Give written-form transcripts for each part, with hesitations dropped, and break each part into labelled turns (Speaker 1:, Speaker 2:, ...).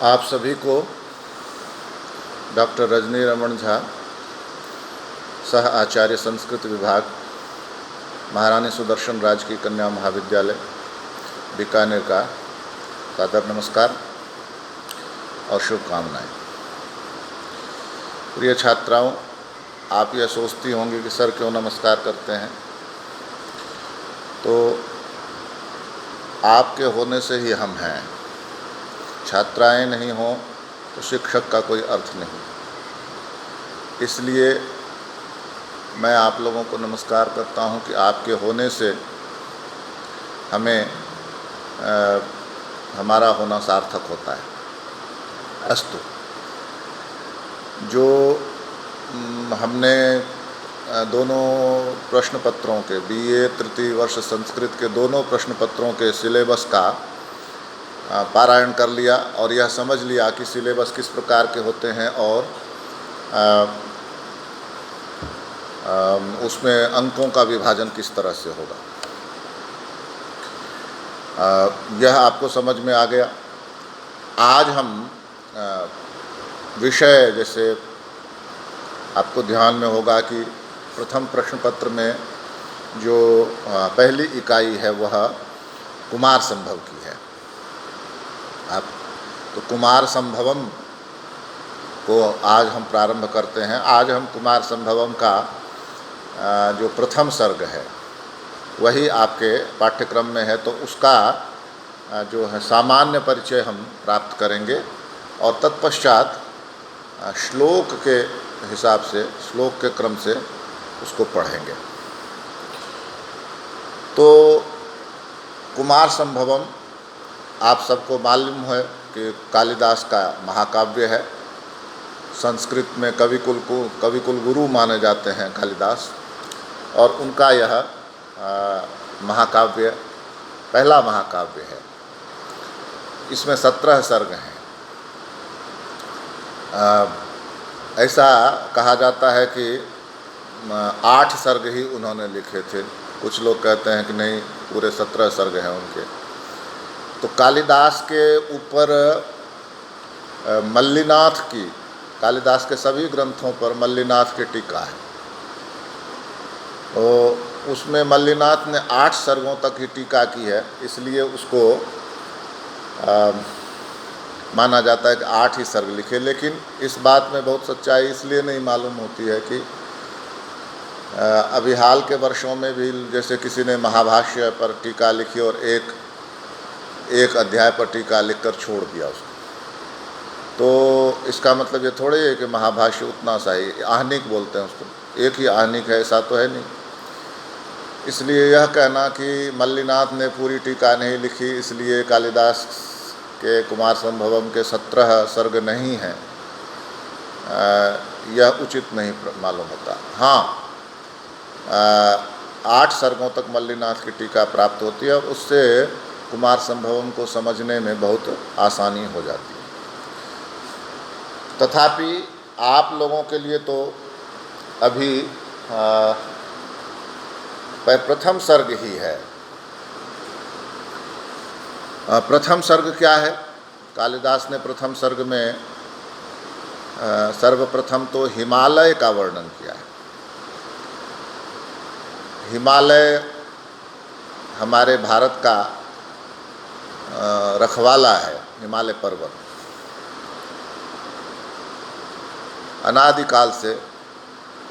Speaker 1: आप सभी को डॉक्टर रजनी रमन झा, सह आचार्य संस्कृत विभाग, महारानी सुदर्शन राजकीय कन्या महाविद्यालय बीकानेर का सादर नमस्कार और शुभकामनाएं। प्रिय छात्राओं, आप यह सोचती होंगी कि सर क्यों नमस्कार करते हैं, तो आपके होने से ही हम हैं। छात्राएं नहीं हों तो शिक्षक का कोई अर्थ नहीं। इसलिए मैं आप लोगों को नमस्कार करता हूं कि आपके होने से हमें हमारा होना सार्थक होता है। अस्तु, जो हमने दोनों प्रश्न पत्रों के बीए तृतीय वर्ष संस्कृत के दोनों प्रश्न पत्रों के सिलेबस का पारायण कर लिया और यह समझ लिया कि सिलेबस किस प्रकार के होते हैं और उसमें अंकों का विभाजन किस तरह से होगा, यह आपको समझ में आ गया। आज हम विषय, जैसे आपको ध्यान में होगा कि प्रथम प्रश्न पत्र में जो पहली इकाई है वह कुमार संभव की है। आप तो कुमार संभवम को आज हम प्रारंभ करते हैं। आज हम कुमार संभवम का जो प्रथम सर्ग है वही आपके पाठ्यक्रम में है, तो उसका जो है सामान्य परिचय हम प्राप्त करेंगे और तत्पश्चात श्लोक के हिसाब से, श्लोक के क्रम से उसको पढ़ेंगे। तो कुमार संभवम आप सबको मालूम है कि कालिदास का महाकाव्य है। संस्कृत में कवि कुल गुरु माने जाते हैं कालिदास, और उनका यह महाकाव्य पहला महाकाव्य है। इसमें 17 सर्ग हैं। ऐसा कहा जाता है कि 8 सर्ग ही उन्होंने लिखे थे। कुछ लोग कहते हैं कि नहीं, पूरे 17 सर्ग हैं उनके। तो कालिदास के ऊपर मल्लिनाथ की, कालिदास के सभी ग्रंथों पर मल्लिनाथ की टीका है। तो उसमें मल्लिनाथ ने 8 सर्गों तक ही टीका की है, इसलिए उसको माना जाता है कि 8 ही सर्ग लिखे। लेकिन इस बात में बहुत सच्चाई इसलिए नहीं मालूम होती है कि अभी हाल के वर्षों में भी जैसे किसी ने महाभाष्य पर टीका लिखी और एक अध्याय पर टीका लिखकर छोड़ दिया उसको, तो इसका मतलब ये थोड़े है कि महाभाष्य उतना सा ही, आहनिक बोलते हैं उसको, एक ही आहनिक है, ऐसा तो है नहीं। इसलिए यह कहना कि मल्लिनाथ ने पूरी टीका नहीं लिखी इसलिए कालिदास के कुमार संभवम के 17 सर्ग नहीं हैं, यह उचित नहीं मालूम होता। हाँ, 8 सर्गों तक मल्लिनाथ की टीका प्राप्त होती है और उससे कुमार संभवम को समझने में बहुत आसानी हो जाती है। तथापि आप लोगों के लिए तो अभी प्रथम सर्ग ही है। प्रथम सर्ग क्या है? कालिदास ने प्रथम सर्ग में सर्वप्रथम तो हिमालय का वर्णन किया है। हिमालय हमारे भारत का रखवाला है। हिमालय पर्वत अनादिकाल से,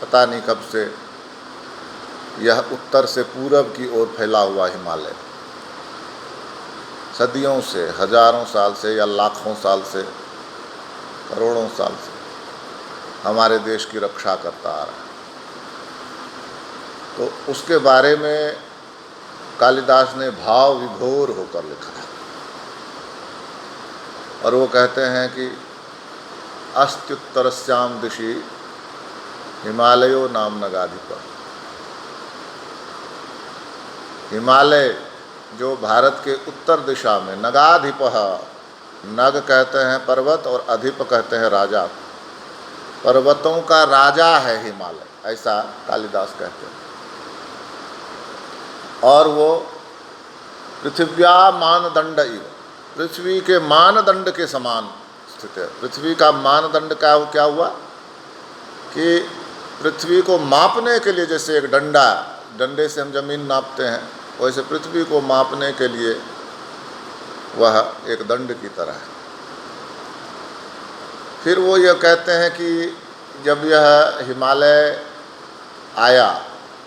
Speaker 1: पता नहीं कब से, यह उत्तर से पूरब की ओर फैला हुआ हिमालय सदियों से, हजारों साल से या लाखों साल से, करोड़ों साल से हमारे देश की रक्षा करता आ रहा है। तो उसके बारे में कालिदास ने भाव विभोर होकर लिखा है और वो कहते हैं कि अस्त्युत्तरस्याम दिशि हिमालयो नाम नगाधिप। हिमालय जो भारत के उत्तर दिशा में, नगाधिप, नग कहते हैं पर्वत और अधिप कहते हैं राजा, पर्वतों का राजा है हिमालय, ऐसा कालिदास कहते हैं। और वो पृथिव्या मानदंड इव, पृथ्वी के मानदंड के समान स्थित है। पृथ्वी का मानदंड क्या हुआ कि पृथ्वी को मापने के लिए, जैसे एक डंडे से हम जमीन नापते हैं, वैसे पृथ्वी को मापने के लिए वह एक दंड की तरह है। फिर वो यह कहते हैं कि जब यह हिमालय आया,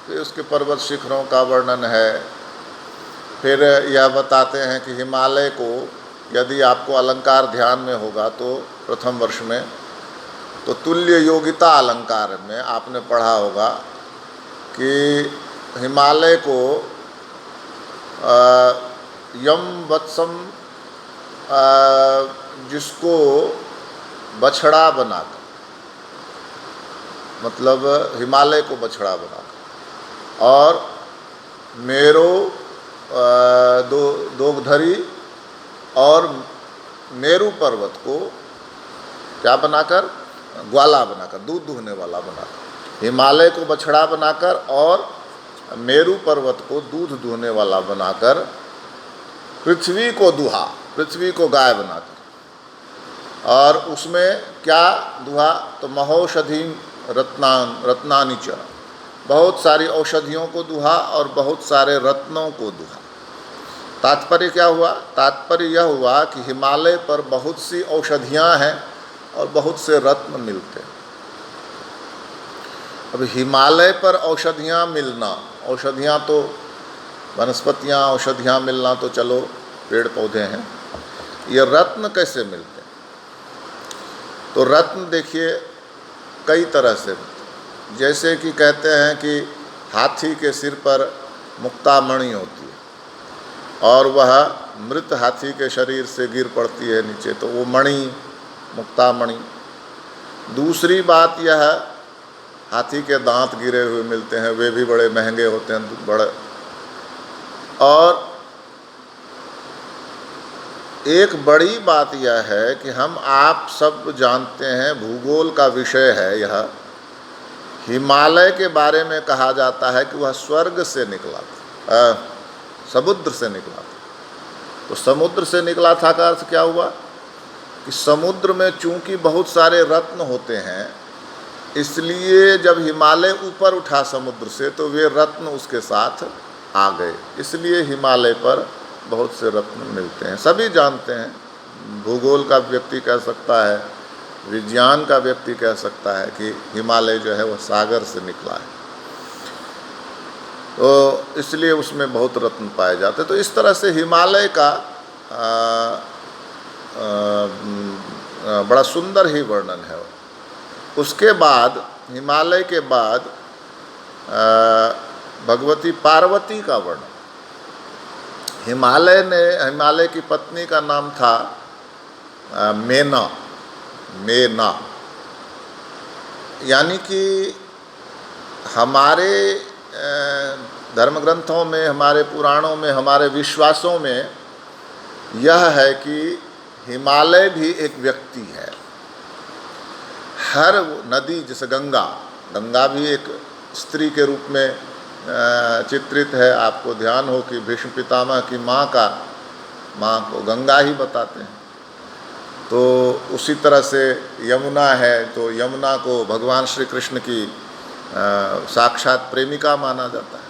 Speaker 1: फिर उसके पर्वत शिखरों का वर्णन है। फिर यह बताते हैं कि हिमालय को यदि आपको अलंकार ध्यान में होगा तो प्रथम वर्ष में तो तुल्य योगिता अलंकार में आपने पढ़ा होगा कि हिमालय को यम वत्सम, जिसको बछड़ा बनाकर, मतलब हिमालय को बछड़ा बनाकर, और मेरो दोगधरी और मेरू पर्वत को क्या बनाकर, ग्वाला बनाकर, दूध दूहने वाला बनाकर, हिमालय को बछड़ा बनाकर और मेरू पर्वत को दूध दूहने वाला बनाकर पृथ्वी को दुहा, पृथ्वी को गाय बनाकर, और उसमें क्या दुहा, तो महौषधि रत्नानि च, बहुत सारी औषधियों को दुहा और बहुत सारे रत्नों को दुहा। तात्पर्य क्या हुआ? तात्पर्य यह हुआ कि हिमालय पर बहुत सी औषधियाँ हैं और बहुत से रत्न मिलते हैं। अब हिमालय पर औषधियाँ मिलना, औषधियाँ तो वनस्पतियाँ, औषधियाँ मिलना तो चलो पेड़ पौधे हैं, ये रत्न कैसे मिलते हैं? तो रत्न देखिए कई तरह से, जैसे कि कहते हैं कि हाथी के सिर पर मुक्तामणि होती है और वह मृत हाथी के शरीर से गिर पड़ती है नीचे, तो वो मणि, मुक्तामणि। दूसरी बात यह, हाथी के दांत गिरे हुए मिलते हैं, वे भी बड़े महंगे होते हैं, बड़े। और एक बड़ी बात यह है कि हम आप सब जानते हैं, भूगोल का विषय है यह, हिमालय के बारे में कहा जाता है कि वह स्वर्ग से निकला था, समुद्र से निकला था। तो समुद्र से निकला था का अर्थ क्या हुआ कि समुद्र में चूंकि बहुत सारे रत्न होते हैं, इसलिए जब हिमालय ऊपर उठा समुद्र से तो वे रत्न उसके साथ आ गए, इसलिए हिमालय पर बहुत से रत्न मिलते हैं। सभी जानते हैं, भूगोल का व्यक्ति कह सकता है, विज्ञान का व्यक्ति कह सकता है कि हिमालय जो है वह सागर से निकला है, तो इसलिए उसमें बहुत रत्न पाए जाते हैं। तो इस तरह से हिमालय का बड़ा सुंदर ही वर्णन है। उसके बाद, हिमालय के बाद भगवती पार्वती का वर्णन। हिमालय की पत्नी का नाम था मेना, यानी कि हमारे धर्म ग्रंथों में, हमारे पुराणों में, हमारे विश्वासों में यह है कि हिमालय भी एक व्यक्ति है। हर नदी, जैसे गंगा भी एक स्त्री के रूप में चित्रित है। आपको ध्यान हो कि भीष्म पितामह की माँ को गंगा ही बताते हैं। तो उसी तरह से यमुना है, तो यमुना को भगवान श्री कृष्ण की साक्षात प्रेमिका माना जाता है।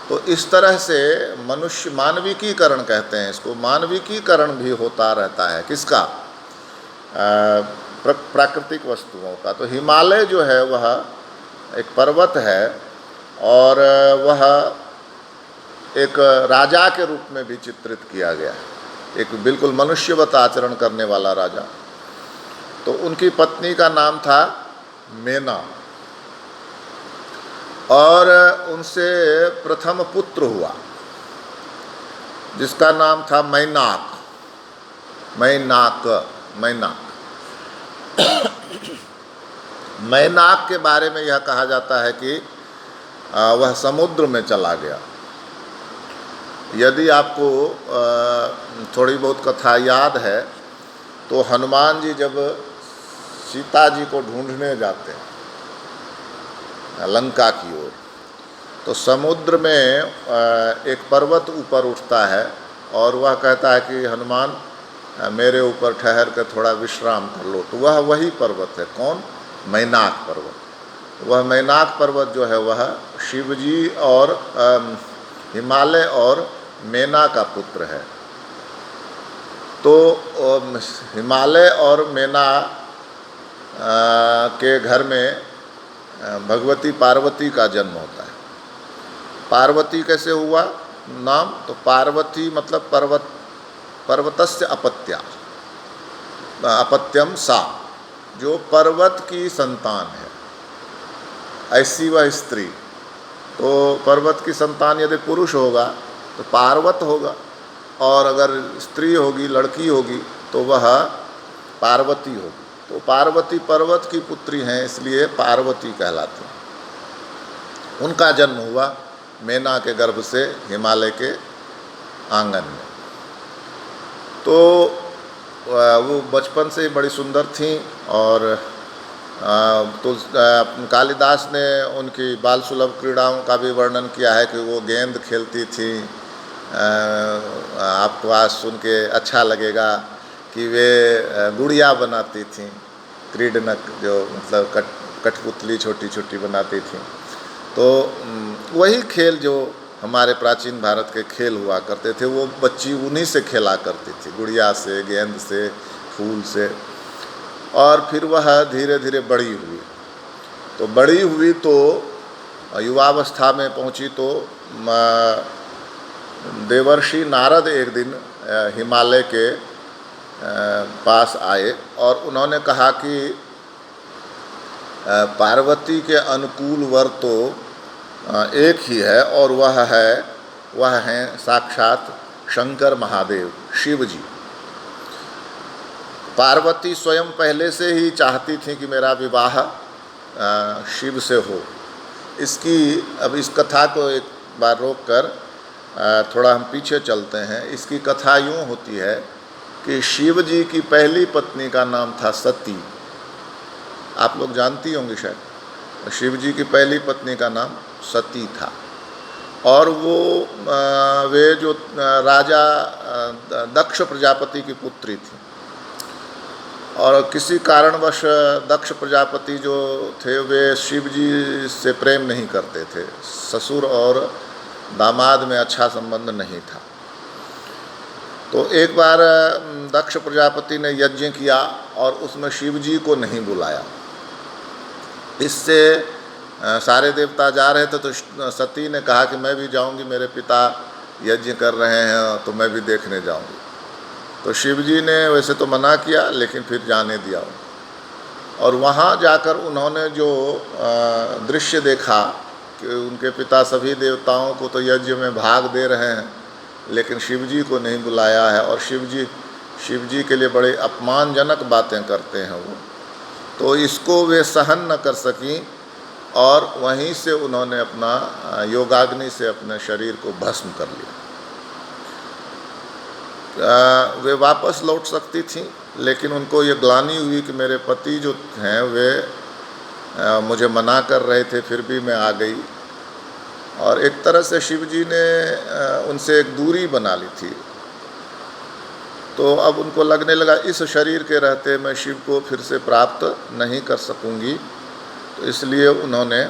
Speaker 1: तो इस तरह से मनुष्य, मानविकीकरण कहते हैं इसको, मानविकीकरण भी होता रहता है। किसका? प्राकृतिक वस्तुओं का। तो हिमालय जो है वह एक पर्वत है और वह एक राजा के रूप में भी चित्रित किया गया है, एक बिल्कुल मनुष्यवत आचरण करने वाला राजा। तो उनकी पत्नी का नाम था मेना और उनसे प्रथम पुत्र हुआ जिसका नाम था मैनाक। मैनाक के बारे में यह कहा जाता है कि वह समुद्र में चला गया। यदि आपको थोड़ी बहुत कथा याद है तो हनुमान जी जब सीता जी को ढूंढने जाते हैं लंका की ओर, तो समुद्र में एक पर्वत ऊपर उठता है और वह कहता है कि हनुमान मेरे ऊपर ठहर कर थोड़ा विश्राम कर लो। तो वह वही पर्वत है। कौन? मैनाक पर्वत। वह मैनाक पर्वत जो है वह शिवजी और हिमालय और मेना का पुत्र है। तो हिमालय और मेना के घर में भगवती पार्वती का जन्म होता है। पार्वती कैसे हुआ नाम? तो पार्वती मतलब पर्वत, पर्वतस्य अपत्या, अपत्यम सा, जो पर्वत की संतान है, ऐसी वह स्त्री। तो पर्वत की संतान यदि पुरुष होगा तो पार्वत होगा, और अगर स्त्री होगी, लड़की होगी, तो वह पार्वती होगी। तो पार्वती पर्वत की पुत्री हैं, इसलिए पार्वती कहलाती हैं। उनका जन्म हुआ मेना के गर्भ से हिमालय के आंगन में। तो वो बचपन से ही बड़ी सुंदर थीं, और तो कालिदास ने उनकी बाल सुलभ क्रीड़ाओं का भी वर्णन किया है कि वो गेंद खेलती थी। आपको आज सुन के अच्छा लगेगा कि वे गुड़िया बनाती थीं, क्रीडनक, जो मतलब कठपुतली छोटी छोटी बनाती थीं। तो वही खेल जो हमारे प्राचीन भारत के खेल हुआ करते थे, वो बच्ची उन्हीं से खेला करती थी, गुड़िया से, गेंद से, फूल से। और फिर वह धीरे धीरे बड़ी हुई। तो बड़ी हुई तो युवावस्था में पहुंची, तो देवर्षि नारद एक दिन हिमालय के पास आए और उन्होंने कहा कि पार्वती के अनुकूल वर तो एक ही है, और वह हैं साक्षात शंकर महादेव, शिव जी। पार्वती स्वयं पहले से ही चाहती थी कि मेरा विवाह शिव से हो। अब इस कथा को एक बार रोक कर थोड़ा हम पीछे चलते हैं। इसकी कथा यूँ होती है कि शिव जी की पहली पत्नी का नाम था सती। आप लोग जानती होंगे शायद। शिव जी की पहली पत्नी का नाम सती था, और वे जो राजा दक्ष प्रजापति की पुत्री थी। और किसी कारणवश दक्ष प्रजापति जो थे वे शिव जी से प्रेम नहीं करते थे। ससुर और दामाद में अच्छा संबंध नहीं था। तो एक बार दक्ष प्रजापति ने यज्ञ किया और उसमें शिव जी को नहीं बुलाया। इससे सारे देवता जा रहे थे, तो सती ने कहा कि मैं भी जाऊंगी, मेरे पिता यज्ञ कर रहे हैं तो मैं भी देखने जाऊंगी। तो शिव जी ने वैसे तो मना किया, लेकिन फिर जाने दिया। और वहाँ जाकर उन्होंने जो दृश्य देखा कि उनके पिता सभी देवताओं को तो यज्ञ में भाग दे रहे हैं, लेकिन शिव जी को नहीं बुलाया है, और शिव जी के लिए बड़े अपमानजनक बातें करते हैं वो। तो इसको वे सहन न कर सकीं, और वहीं से उन्होंने अपना योगाग्नि से अपने शरीर को भस्म कर लिया। वे वापस लौट सकती थीं, लेकिन उनको ये ग्लानि हुई कि मेरे पति जो हैं वे मुझे मना कर रहे थे, फिर भी मैं आ गई। और एक तरह से शिव जी ने उनसे एक दूरी बना ली थी। तो अब उनको लगने लगा इस शरीर के रहते मैं शिव को फिर से प्राप्त नहीं कर सकूंगी। तो इसलिए उन्होंने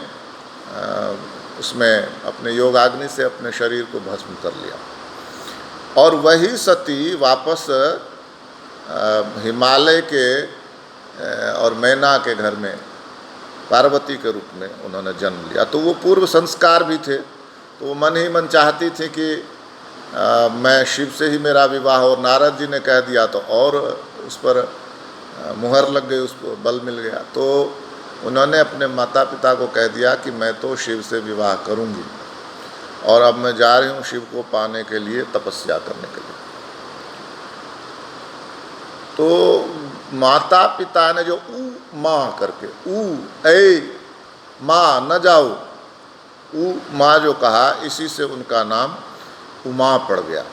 Speaker 1: उसमें अपने योगाग्नि से अपने शरीर को भस्म कर लिया। और वही सती वापस हिमालय के और मैना के घर में पार्वती के रूप में उन्होंने जन्म लिया। तो वो पूर्व संस्कार भी थे। तो वो मन ही मन चाहती थी कि मैं शिव से ही मेरा विवाह हो। नारद जी ने कह दिया तो और उस पर मुहर लग गई, उसको बल मिल गया। तो उन्होंने अपने माता पिता को कह दिया कि मैं तो शिव से विवाह करूंगी, और अब मैं जा रही हूँ शिव को पाने के लिए, तपस्या करने के लिए। तो माता पिता ने जो ऊ माँ करके, ऊ ए माँ न जाओ, ऊ माँ जो कहा, इसी से उनका नाम उमा पड़ गया।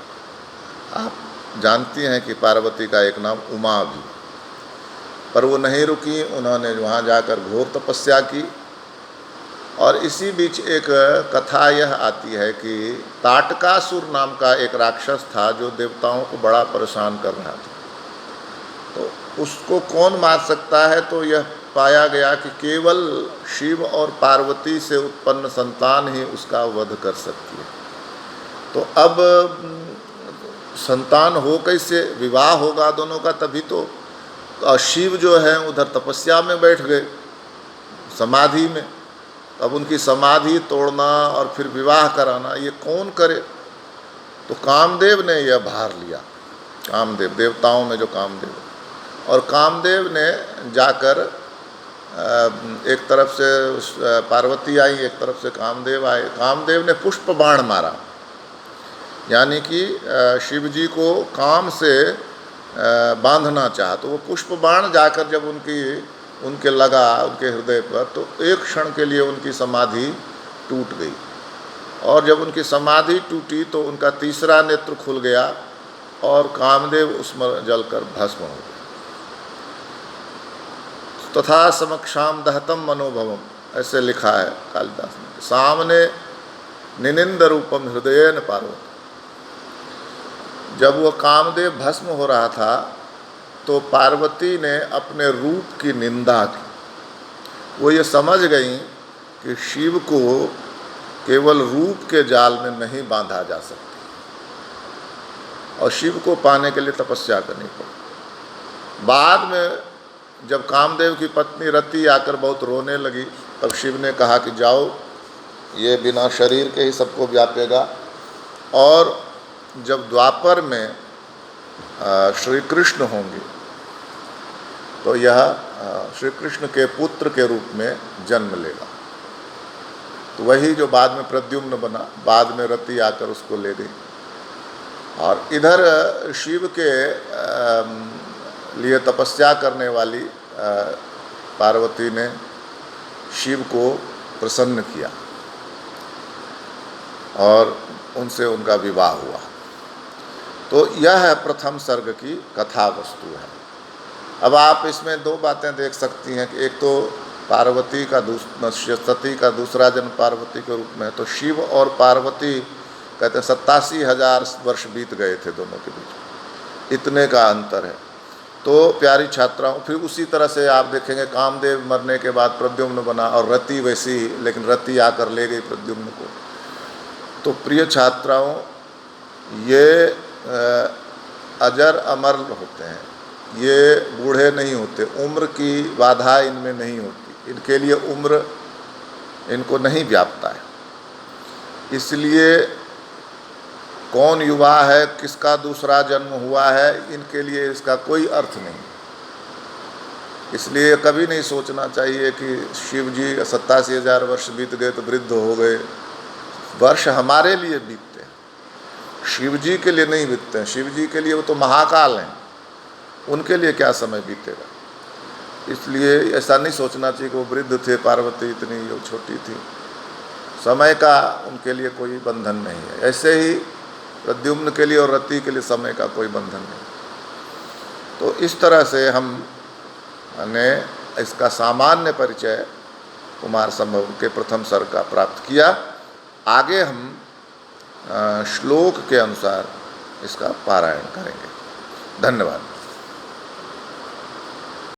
Speaker 1: आप जानती हैं कि पार्वती का एक नाम उमा भी। पर वो नहीं रुकी, उन्होंने वहाँ जाकर घोर तपस्या की। और इसी बीच एक कथा यह आती है कि ताटकासुर नाम का एक राक्षस था जो देवताओं को बड़ा परेशान कर रहा था। तो उसको कौन मार सकता है? तो यह पाया गया कि केवल शिव और पार्वती से उत्पन्न संतान ही उसका वध कर सकती है। तो अब संतान हो कैसे? विवाह होगा दोनों का तभी तो। शिव जो है उधर तपस्या में बैठ गए, समाधि में। अब उनकी समाधि तोड़ना और फिर विवाह कराना ये कौन करे? तो कामदेव ने यह भार लिया। कामदेव, देवताओं में जो कामदेव, और कामदेव ने जाकर एक तरफ से पार्वती आई, एक तरफ से कामदेव आए। कामदेव ने पुष्प बाण मारा, यानी कि शिव जी को काम से बांधना चाहा। तो वो पुष्प बाण जाकर जब उनके लगा, उनके हृदय पर, तो एक क्षण के लिए उनकी समाधि टूट गई। और जब उनकी समाधि टूटी तो उनका तीसरा नेत्र खुल गया और कामदेव उसमें जलकर भस्म हो गए। तथा समक्षाम दहतम मनोभवम, ऐसे लिखा है कालिदास ने। सामने निनिंद रूपम हृदय न पार्वती। जब वो कामदेव भस्म हो रहा था तो पार्वती ने अपने रूप की निंदा की। वो ये समझ गई कि शिव को केवल रूप के जाल में नहीं बांधा जा सकता, और शिव को पाने के लिए तपस्या करनी पड़ी। बाद में जब कामदेव की पत्नी रति आकर बहुत रोने लगी, तब शिव ने कहा कि जाओ, ये बिना शरीर के ही सबको व्यापेगा। और जब द्वापर में श्री कृष्ण होंगे तो यह श्री कृष्ण के पुत्र के रूप में जन्म लेगा। तो वही जो बाद में प्रद्युम्न बना, बाद में रति आकर उसको ले गई। और इधर शिव के लिए तपस्या करने वाली पार्वती ने शिव को प्रसन्न किया और उनसे उनका विवाह हुआ। तो यह है प्रथम सर्ग की कथा वस्तु है। अब आप इसमें दो बातें देख सकती हैं कि एक तो पार्वती का सती का दूसरा जन्म पार्वती के रूप में है। तो शिव और पार्वती कहते हैं 87,000 वर्ष बीत गए थे दोनों के बीच, इतने का अंतर है। तो प्यारी छात्राओं, फिर उसी तरह से आप देखेंगे कामदेव मरने के बाद प्रद्युम्न बना, और रति वैसी ही, लेकिन रति आकर ले गई प्रद्युम्न को। तो प्रिय छात्राओं, ये अजर अमर होते हैं, ये बूढ़े नहीं होते, उम्र की बाधा इनमें नहीं होती, इनके लिए उम्र इनको नहीं व्यापता है। इसलिए कौन युवा है, किसका दूसरा जन्म हुआ है, इनके लिए इसका कोई अर्थ नहीं। इसलिए कभी नहीं सोचना चाहिए कि शिव जी 87,000 वर्ष बीत गए तो वृद्ध हो गए। वर्ष हमारे लिए बीतते हैं, शिव जी के लिए नहीं बीतते हैं। शिव जी के लिए वो तो महाकाल हैं, उनके लिए क्या समय बीतेगा। इसलिए ऐसा नहीं सोचना चाहिए कि वो वृद्ध थे, पार्वती इतनी वो छोटी थी। समय का उनके लिए कोई बंधन नहीं है। ऐसे ही प्रद्युम्न के लिए और रति के लिए समय का कोई बंधन नहीं। तो इस तरह से हमने इसका सामान्य परिचय कुमार संभव के प्रथम सर्ग का प्राप्त किया। आगे हम श्लोक के अनुसार इसका पारायण करेंगे। धन्यवाद।